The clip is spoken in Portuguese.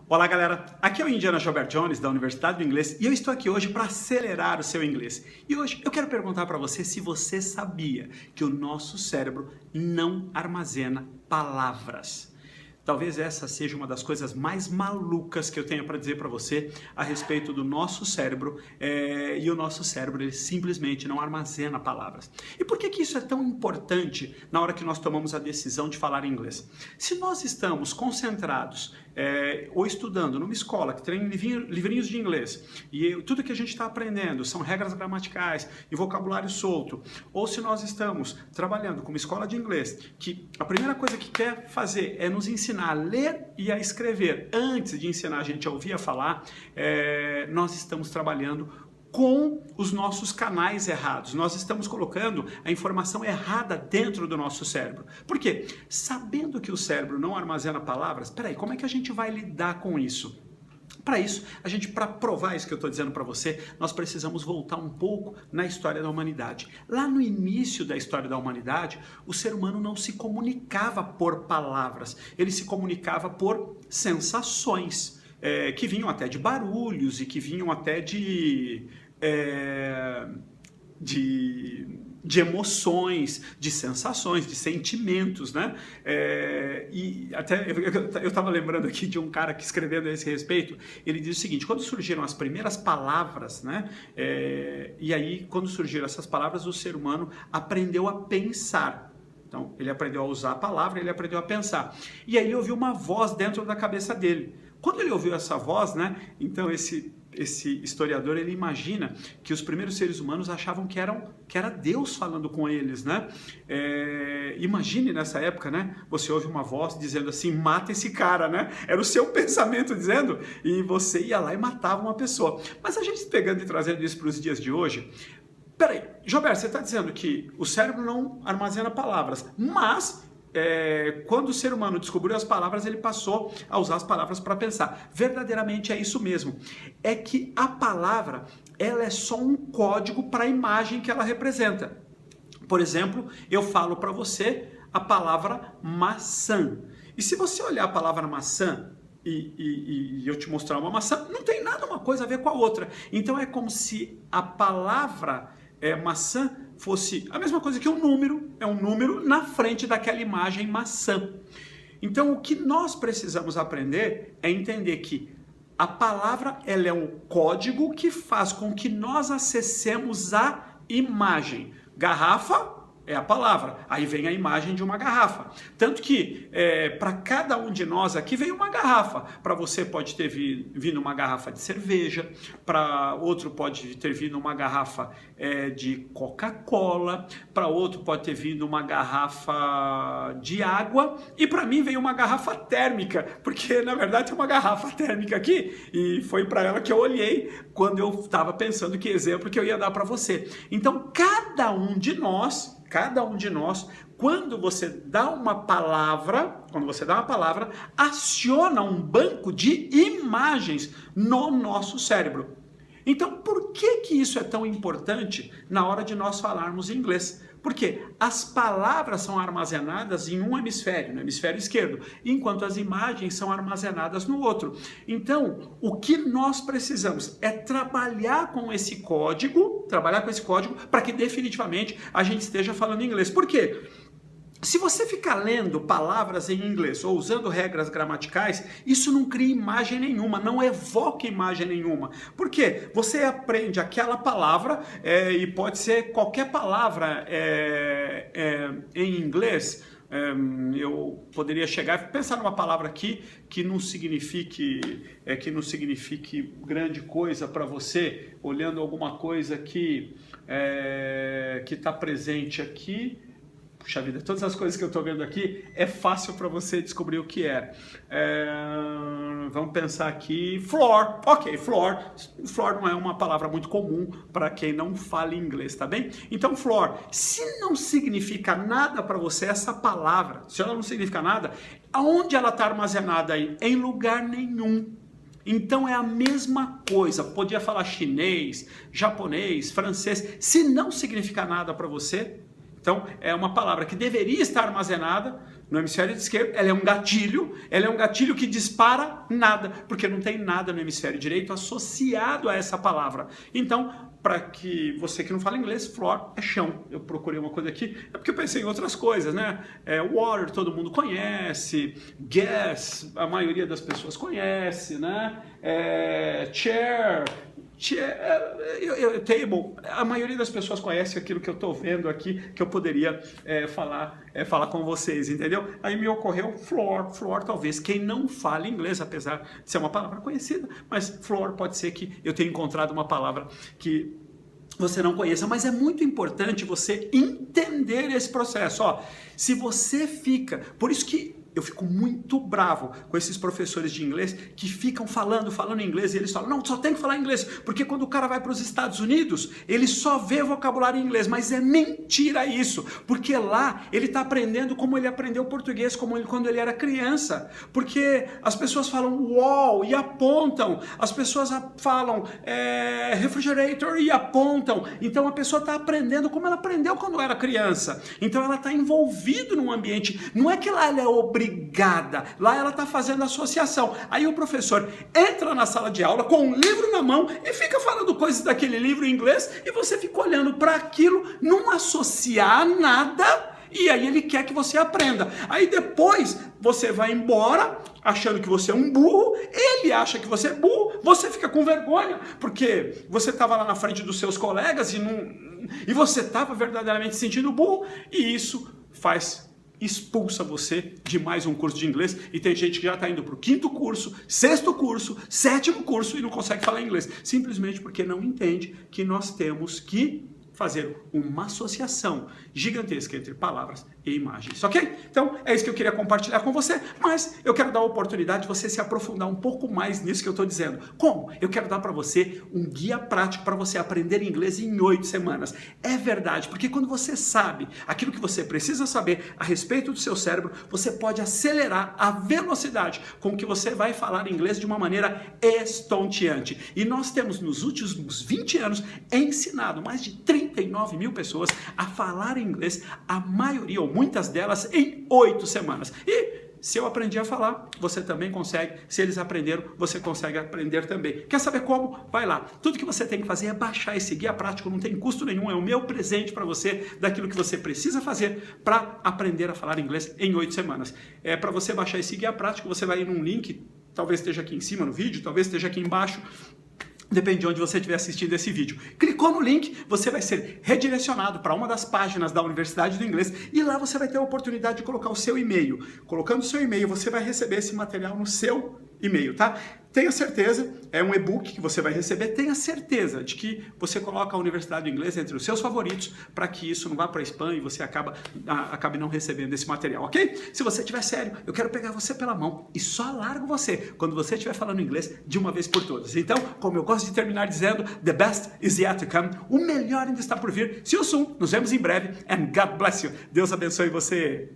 Olá galera, aqui é o Indiana Gilbert Jones da Universidade do Inglês e eu estou aqui hoje para acelerar o seu inglês. E hoje eu quero perguntar para você se você sabia que o nosso cérebro não armazena palavras. Talvez essa seja uma das coisas mais malucas que eu tenho para dizer para você a respeito do nosso cérebro, e o nosso cérebro ele simplesmente não armazena palavras. E por que isso é tão importante na hora que nós tomamos a decisão de falar inglês? Se nós estamos concentrados ou estudando numa escola que tem livrinhos de inglês e tudo que a gente está aprendendo são regras gramaticais e vocabulário solto, ou se nós estamos trabalhando com uma escola de inglês que a primeira coisa que quer fazer é nos ensinar a ler e a escrever antes de ensinar a gente a ouvir a falar, nós estamos trabalhando com os nossos canais errados. Nós estamos colocando a informação errada dentro do nosso cérebro. Por quê? Sabendo que o cérebro não armazena palavras, peraí, como é que a gente vai lidar com isso? Para isso, para provar isso que eu estou dizendo para você, nós precisamos voltar um pouco na história da humanidade. Lá no início da história da humanidade, o ser humano não se comunicava por palavras, ele se comunicava por sensações, que vinham até de barulhos e que vinham até de emoções, de sensações, de sentimentos, né? E até eu estava lembrando aqui de um cara que escrevendo a esse respeito, ele diz o seguinte: quando surgiram as primeiras palavras, né? E aí quando surgiram essas palavras, o ser humano aprendeu a pensar. Então ele aprendeu a usar a palavra, ele aprendeu a pensar. E aí ele ouviu uma voz dentro da cabeça dele. Quando ele ouviu essa voz, né? Então esse historiador, ele imagina que os primeiros seres humanos achavam que era Deus falando com eles, né? Imagine nessa época, né? Você ouve uma voz dizendo assim, mata esse cara, né? Era o seu pensamento dizendo, e você ia lá e matava uma pessoa. Mas a gente pegando e trazendo isso para os dias de hoje, peraí, Gilberto, você está dizendo que o cérebro não armazena palavras, mas quando o ser humano descobriu as palavras, ele passou a usar as palavras para pensar. Verdadeiramente é isso mesmo. É que a palavra, ela é só um código para a imagem que ela representa. Por exemplo, eu falo para você a palavra maçã. E se você olhar a palavra maçã e eu te mostrar uma maçã, não tem nada uma coisa a ver com a outra. Então é como se a palavra maçã fosse a mesma coisa que um número na frente daquela imagem maçã. Então o que nós precisamos aprender é entender que a palavra ela é um código que faz com que nós acessemos a imagem. Garrafa é a palavra, aí vem a imagem de uma garrafa. Tanto que para cada um de nós aqui veio uma garrafa. Para você pode ter vindo uma garrafa de cerveja, para outro pode ter vindo uma garrafa de Coca-Cola, para outro pode ter vindo uma garrafa de água, e para mim veio uma garrafa térmica, porque na verdade tem uma garrafa térmica aqui, e foi para ela que eu olhei quando eu estava pensando que exemplo que eu ia dar para você. Então cada um de nós, quando você dá uma palavra, aciona um banco de imagens no nosso cérebro. Então, por que isso é tão importante na hora de nós falarmos inglês? Porque as palavras são armazenadas em um hemisfério, no hemisfério esquerdo, enquanto as imagens são armazenadas no outro. Então, o que nós precisamos é trabalhar com esse código para que definitivamente a gente esteja falando inglês. Por quê? Se você ficar lendo palavras em inglês ou usando regras gramaticais, isso não cria imagem nenhuma, não evoca imagem nenhuma. Por quê? Você aprende aquela palavra, e pode ser qualquer palavra em inglês. Eu poderia chegar e pensar numa palavra aqui que não signifique grande coisa para você, olhando alguma coisa que está presente aqui. Puxa vida, todas as coisas que eu estou vendo aqui, é fácil para você descobrir o que é. Vamos pensar aqui, floor. Ok, floor. Floor não é uma palavra muito comum para quem não fala inglês, tá bem? Então, floor, se não significa nada para você essa palavra, se ela não significa nada, aonde ela está armazenada aí? Em lugar nenhum. Então é a mesma coisa, podia falar chinês, japonês, francês, se não significa nada para você, então é uma palavra que deveria estar armazenada no hemisfério esquerdo, ela é um gatilho que dispara nada, porque não tem nada no hemisfério direito associado a essa palavra. Então, para que você que não fala inglês, floor é chão. Eu procurei uma coisa aqui, é porque eu pensei em outras coisas, né? Water todo mundo conhece, gas a maioria das pessoas conhece, né? Chair, table, a maioria das pessoas conhece aquilo que eu estou vendo aqui, que eu poderia falar com vocês, entendeu? Aí me ocorreu floor talvez quem não fala inglês, apesar de ser uma palavra conhecida, mas floor pode ser que eu tenha encontrado uma palavra que você não conheça, mas é muito importante você entender esse processo. Ó, se você fica, por isso que eu fico muito bravo com esses professores de inglês que ficam falando inglês e eles falam, não, só tem que falar inglês, porque quando o cara vai para os Estados Unidos, ele só vê vocabulário em inglês, mas é mentira isso, porque lá ele está aprendendo como ele aprendeu português, quando ele era criança, porque as pessoas falam wall e apontam, as pessoas falam refrigerator e apontam, então a pessoa está aprendendo como ela aprendeu quando era criança, então ela está envolvida num ambiente, não é que lá ela é obrigada, lá ela está fazendo associação. Aí o professor entra na sala de aula com um livro na mão e fica falando coisas daquele livro em inglês e você fica olhando para aquilo, não associar nada e aí ele quer que você aprenda. Aí depois você vai embora achando que você é um burro, ele acha que você é burro, você fica com vergonha porque você estava lá na frente dos seus colegas e você estava verdadeiramente se sentindo burro e isso expulsa você de mais um curso de inglês e tem gente que já está indo para o 5º curso, 6º curso, 7º curso e não consegue falar inglês, simplesmente porque não entende que nós temos que fazer uma associação gigantesca entre palavras e imagens, ok? Então, é isso que eu queria compartilhar com você, mas eu quero dar a oportunidade de você se aprofundar um pouco mais nisso que eu estou dizendo. Como? Eu quero dar para você um guia prático para você aprender inglês em 8 semanas. É verdade, porque quando você sabe aquilo que você precisa saber a respeito do seu cérebro, você pode acelerar a velocidade com que você vai falar inglês de uma maneira estonteante. E nós temos, nos últimos 20 anos, ensinado mais de 39 mil pessoas a falar inglês, a maioria ou muitas delas em 8 semanas. E se eu aprendi a falar, você também consegue. Se eles aprenderam, você consegue aprender também. Quer saber como? Vai lá. Tudo que você tem que fazer é baixar esse guia prático, não tem custo nenhum, é o meu presente para você daquilo que você precisa fazer para aprender a falar inglês em 8 semanas. Para você baixar esse guia prático, você vai ir num link, talvez esteja aqui em cima no vídeo, talvez esteja aqui embaixo, depende de onde você estiver assistindo esse vídeo. Clicou no link, você vai ser redirecionado para uma das páginas da Universidade do Inglês e lá você vai ter a oportunidade de colocar o seu e-mail. Colocando o seu e-mail, você vai receber esse material no seu e-mail, tá? Tenha certeza, é um e-book que você vai receber, tenha certeza de que você coloca a Universidade do Inglês entre os seus favoritos para que isso não vá para spam e você acabe não recebendo esse material, ok? Se você estiver sério, eu quero pegar você pela mão e só largo você quando você estiver falando inglês de uma vez por todas. Então, como eu gosto de terminar dizendo, the best is yet to come, o melhor ainda está por vir. See you soon, nos vemos em breve and God bless you. Deus abençoe você.